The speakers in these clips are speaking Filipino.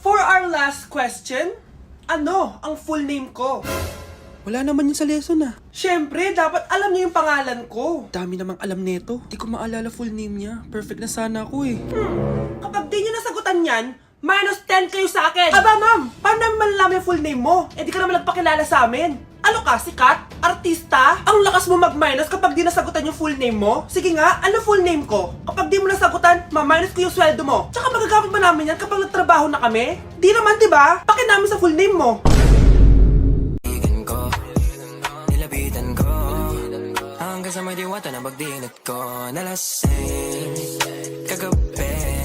For our last question, ano ang full name ko? Wala naman yun sa lesson ah. Siyempre, dapat alam niyo yung pangalan ko. Dami namang alam nito. Di ko maalala full name niya. Perfect na sana ako eh. Kapag di niyo nasagutan yan, minus 10 kayo sa akin. Aba ma'am, paano namin malalaman yung full name mo? Eh di ka naman nagpakilala sa amin. Ano ka, sikat? Artista? Ang lakas mo mag-minus kapag di nasagutan yung full name mo? Sige nga, ano full name ko? Kapag di mo nasagutan, ma-minus ko yung sweldo mo. Tsaka magagamit ba namin yan kapag nagtrabaho na kami? Di naman, di ba? Paki namin sa full name mo. Hanggang sa may diwata na pagdinat ko nalasing kagabi.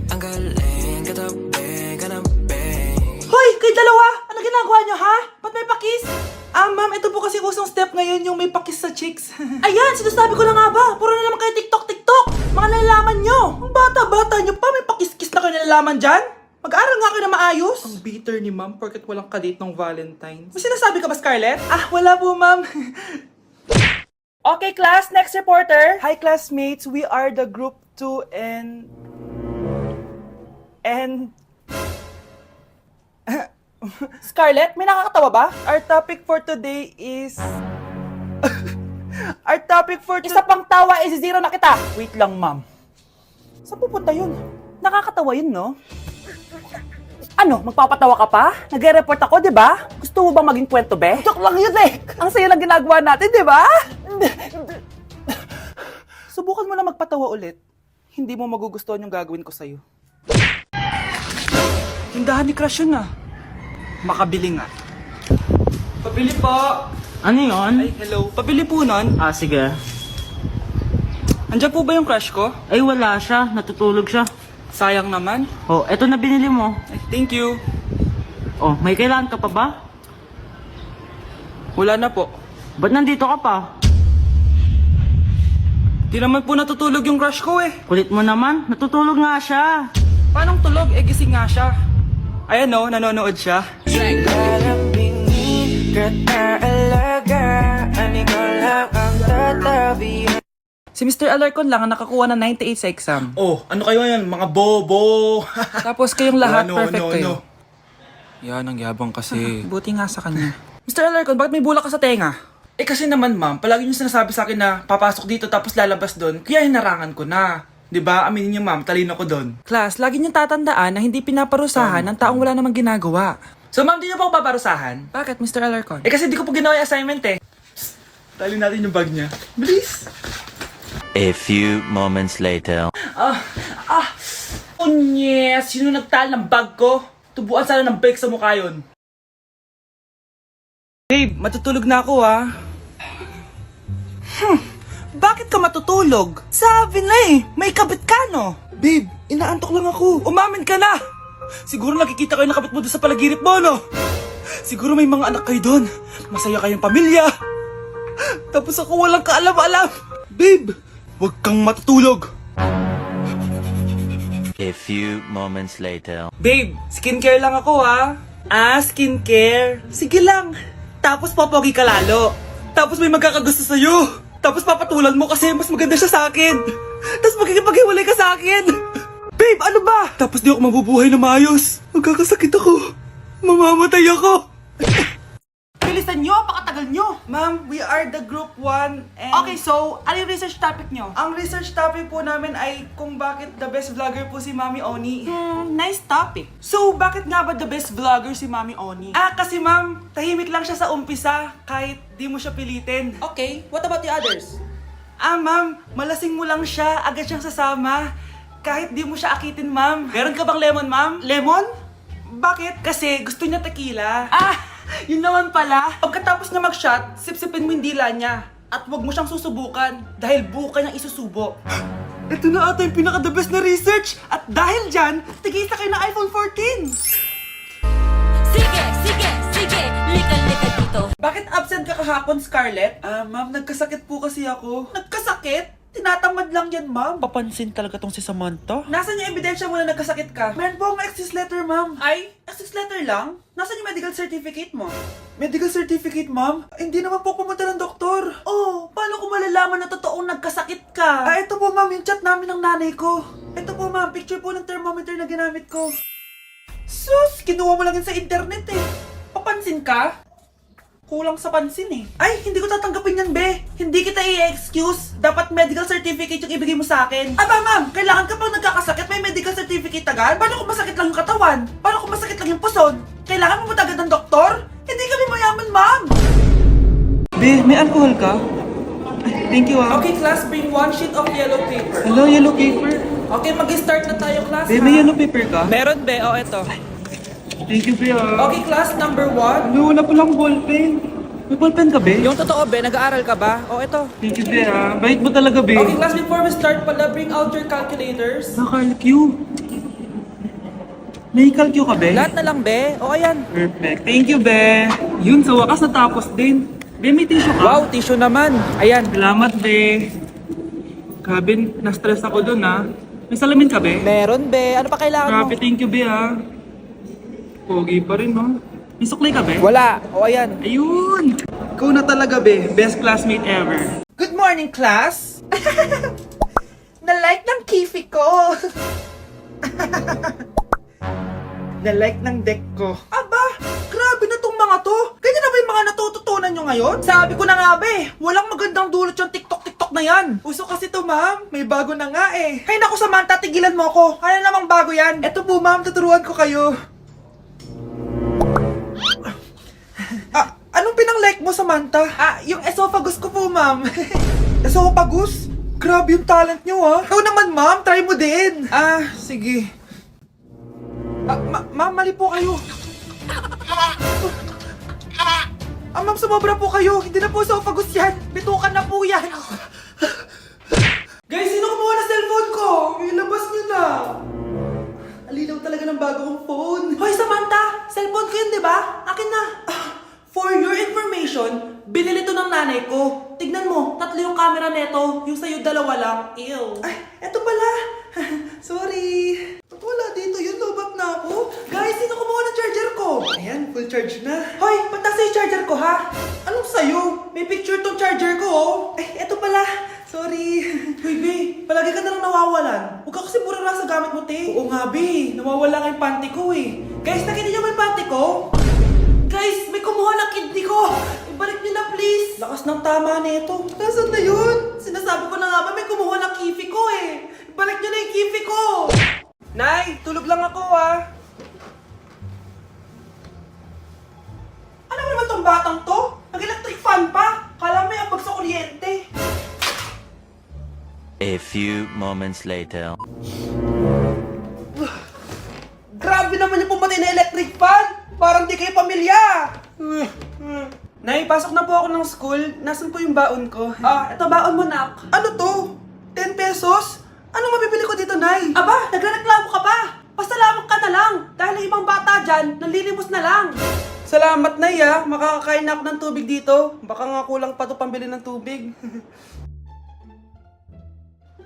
Ang galing katabi, kanabi. Hoy! Kayo dalawa! Ano ginagawa nyo, ha? Ba't may pakis? Ma'am, ito po kasi usong step ngayon yung may pakis sa chicks. Ayan! Sinasabi ko na nga ba? Puro na naman kayo TikTok! Mga nalalaman nyo! Ang bata-bata nyo pa, may pakis-kis na kayo nalalaman dyan? Mag-aaral nga kayo na maayos? Ang bitter ni ma'am porket walang kadate ng Valentine's. May sinasabi ka ba, Scarlett? Wala po, ma'am. Okay, class. Next reporter. Hi, classmates. We are the group 2 and... Scarlett, may nakakatawa ba? Our topic for today is... Our topic for Isa pang tawa, isi-zero na kita. Wait lang, ma'am. Saan pupunta yun? Nakakatawa yun, no? Ano, magpapatawa ka pa? Nagre-report ako, di ba? Gusto mo bang maging kwento, be? Joke lang yun, eh! Ang saya ng ginagawa natin, di ba? Subukan mo na magpatawa ulit. Hindi mo magugustuhan yung gagawin ko sa'yo. Tindahan ni Crush yun, ah. Makabili nga. Pabili po! Ano yun? Ay, hello. Pabili po nun. Sige. Andiyan po ba yung crush ko? Ay, wala siya. Natutulog siya. Sayang naman. Oh, eto na binili mo. Ay, thank you. Oh, may kailangan ka pa ba? Wala na po. Ba't nandito ka pa? Di naman po natutulog yung crush ko, eh. Kulit mo naman. Natutulog nga siya. Paanong tulog? Eh, gising nga siya. Ayan o, nanonood siya. Si Mr. Alarcon lang ang nakakuha ng 98 sa exam. Oh, ano kayo yan? Mga bobo! Tapos kayong lahat, Ano, perfect ano, kayo. ano? Yan, ang yabang kasi. Buti nga sa kanya. Mr. Alarcon, bakit may bulak ka sa tenga? Eh kasi naman ma'am, palagi niyo sinasabi sa akin na papasok dito tapos lalabas doon, kaya hinarangan ko na. 'Di ba? Aminin niyo ma'am, talino ko doon. Class, lagi niyong tatandaan na hindi pinaparusahan ng taong wala namang ginagawa. So ma'am, di niyo po ako paparusahan? Bakit, Mr. Alarcon? Eh kasi di ko po ginawa yung assignment eh. Psst, tali natin yung bag niya. Bilis! A few moments later. Unyes! Sino nagtal ng bag ko? Tubuan sana ng bake sa mukha yun. Babe, matutulog na ako, ah. Bakit ka matutulog? Sabi na eh, may kabit ka, no? Babe, inaantok lang ako. Umamin ka na! Siguro nakikita kayo ng kabit mo doon sa palagirit mo, no? Siguro may mga anak kayo doon. Masaya kayong pamilya. Tapos ako walang kaalam-alam. Babe, huwag kang matutulog. A few moments later. Babe, skincare lang ako, ha? Skincare. Sige lang. Tapos popogi ka lalo. Tapos may magkakagusto sa'yo. Tapos papatulan mo kasi mas maganda siya sa akin. Tapos magkikipaghiwalay ka sa akin. Babe, ano ba? Tapos di ako mabubuhay na maayos. Magkakasakit ako. Mamamatay ako. Bilisan nyo, pakatagal nyo. Ma'am, we are the group 1 and... Okay, so, ano yung research topic nyo? Ang research topic po namin ay kung bakit the best vlogger po si Mami Oni. Nice topic. So, bakit nga ba the best vlogger si Mami Oni? Kasi ma'am, tahimik lang siya sa umpisa kahit di mo siya pilitin. Okay, what about the others? Ma'am, malasing mo lang siya, agad siyang sasama. Kahit di mo siya akitin, ma'am. Meron ka bang lemon, ma'am? Lemon? Bakit? Kasi gusto niya tequila. Yun naman pala. Pagkatapos niya mag-shot, sipsipin mo yung dila niya. At huwag mo siyang susubukan dahil buo ka niyang isusubo. Ito na ata yung pinaka-the best na research. At dahil dyan, tigisa kayo ng iPhone 14. Sige, lika dito. Bakit absent ka kahapon, Scarlett? Ma'am, nagkasakit po kasi ako. Nagkasakit? Tinatamad lang yan, ma'am. Papansin talaga tong si Samantha. Nasaan yung ebidensya mo na nagkasakit ka? Meron po akong excuse letter, ma'am. Ay, access letter lang? Nasaan yung medical certificate mo? Medical certificate, ma'am? Hindi naman po pumunta ng doktor. Oh, paano ko malalaman na totoong nagkasakit ka? Ito po, ma'am, yung chat namin ng nanay ko. Ito po, ma'am, picture po ng thermometer na ginamit ko. Sus, kinuha mo lang yun sa internet eh. Papansin ka? Kulang sa pansin eh. Ay, hindi ko tatanggapin yan, be. Hindi kita i-excuse. Dapat medical certificate yung ibigay mo sa akin. Aba, ma'am, kailangan ka pang nagkakasakit, may medical certificate agad? Paano kung masakit lang yung katawan? Paano kung masakit lang yung puson? Kailangan mo agad ng doktor? Hindi kami mayaman, ma'am. Be, may alcohol ka? Ay, thank you ah. Okay, class, bring one sheet of yellow paper. Hello, yellow paper. Okay, mag-start na tayo, class. Be, may yellow paper ka? Meron, be. O, eto. Thank you, Be ah. Okay, class, number 1. Ano, wala palang ballpen. May ballpen ka, Be? Yung totoo, be, nag-aaral ka ba? O, eto. Thank you, Be ah. Bait mo talaga, Be. Okay, class, before we start pala, bring out your calculators. Nakalq. May calq ka, Be? Lahat na lang, be. O, ayan. Perfect. Thank you, Be. Yun, sa wakas natapos din. Be, may tissue ka? Wow, tissue naman. Ayan. Salamat, Be. Grabe, na-stress ako dun, ah. May salamin ka, Be? Meron, be. Ano pa kailangan Grabe, thank you, Be, ah. Pogi pa rin, no? May suklay ka, Be? Wala. O, ayan. Ayun! Ikaw na talaga, Be. Best classmate ever. Good morning, class. Na-like ng kifi ko. Na-like ng deck ko. Aba, grabe na tong mga to. Ganyan na ba yung mga natututunan nyo ngayon? Sabi ko na nga, be. Walang magandang dulot yung TikTok na yan. Uso kasi to, ma'am. May bago na nga eh. Hay naku, Samantha, tigilan mo ako. Ano namang bago yan? Eto po, ma'am. Tuturuan ko kayo. Anong pinang-like mo, Samantha? Yung esophagus ko po, ma'am. Esophagus? Grabe yung talent nyo, ah. Ikaw naman, ma'am. Try mo din. Sige. Ma'am, mali po kayo. Ma'am, sumobra po kayo. Hindi na po esophagus yan. Bitukan na po yan. Guys, sino kumuha na cellphone ko? Ilabas nyo na. Alinaw talaga ng bago kong phone. Hoy, Samantha! Cellphone ko yun, di ba? Akin na. For your information, binili to ng nanay ko. Tignan mo, 3 yung camera neto. Yung sa'yo 2 lang. Ew. Ay, eto pala. Sorry. Ba't wala dito yun? Lobat na ako. Guys, sino kumuha ng charger ko? Ayan, full charge na. Hoy, ba't nasa yung charger ko, ha? Anong sa'yo? May picture tong charger ko, oh. Ay, eto pala. Sorry. Hoy, be, palagi ka na lang nawawalan. Huwag ka kasi burara sa gamit mo, te. Oo nga, be. Nawawala nga yung panty ko, eh. Guys, nakita niyo ba yung panty ko? Guys, may kumuha ng kidney ko. Ibalik niyo na, please. Lakas ng tama nito. Nasaan na yun? Sinasabi ko na nga ba, may kumuha ng kifi ko, eh. Ibalik niyo na yung kifi ko. Nay, tulog lang ako, ah. Ano ba naman tong batang to? Nag-electric fan pa. Kala mo yung abag sa kuryente. A few moments later. Grabe naman yung pumatay na electric fan! Parang di kayo pamilya! Nay, pasok na po ako ng school. Nasaan po yung baon ko? Eto baon mo, nak. Ano to? 10 pesos? Anong mabibili ko dito, Nay? Aba, nagrereklamo ka pa! Pasalamat ka na lang! Dahil yung ibang bata dyan, nanlilimos na lang! Salamat, Nay, ah. Makakakain na ako ng tubig dito. Baka nga kulang pa to pambili ng tubig.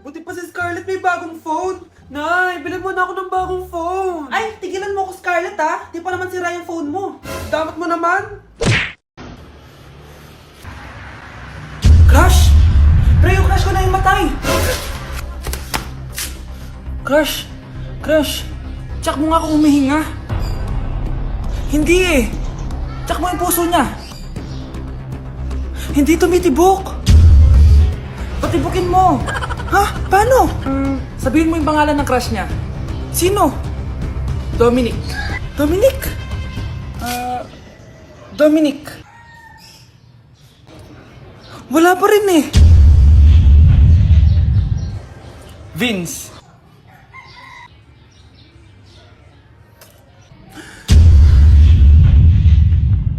Buti pa si Scarlett may bagong phone. Nay, bilan mo na ako ng bagong phone. Ay, tigilan mo ako, Scarlett, ha? Di pa naman sira yung phone mo. Damat mo naman. Crush! Pre, yung crush ko na yung matay. Crush! Crush! Tsak mo nga ako humihinga. Hindi eh. Tsak mo yung puso niya. Hindi tumitibok. Patibukin mo. Ha? Paano? Sabihin mo yung pangalan ng crush niya. Sino? Dominic. Dominic? Dominic. Wala pa rin eh. Vince.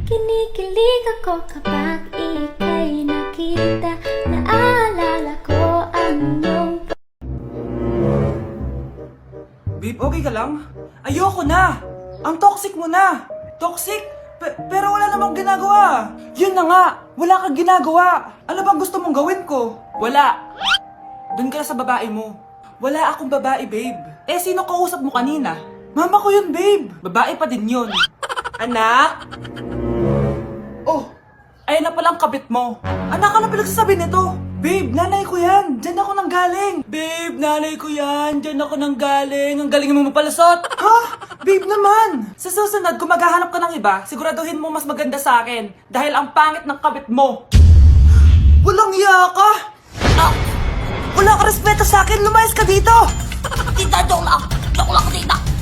Kinikilig ako kapag ika'y nakita. Naalala ko ang iyong Babe, okay ka lang? Ayoko na! Ang toxic mo na! Toxic? Pero wala namang ginagawa! Yun na nga! Wala kang ginagawa! Ano bang gusto mong gawin ko? Wala! Doon ka na sa babae mo. Wala akong babae, babe. Eh, sino kausap mo kanina? Mama ko yun, babe! Babae pa din yun. Anak? Oh! Ayun na palang kabit mo. Anak, ano pinagsasabi nito? Babe, nanay ko yan. Diyan ako nang galing. Babe, nanay ko yan. Diyan ako nang galing. Ang galing mo mapalasot. Ha? Babe naman! Sa susunod, kung maghahanap ka ng iba, siguraduhin mo mas maganda sa akin. Dahil ang pangit ng kabit mo. Walang iya ka! Ah! Wala ka respeto sa akin, lumayas ka dito! Tita, joke lang. Joke lang, tita.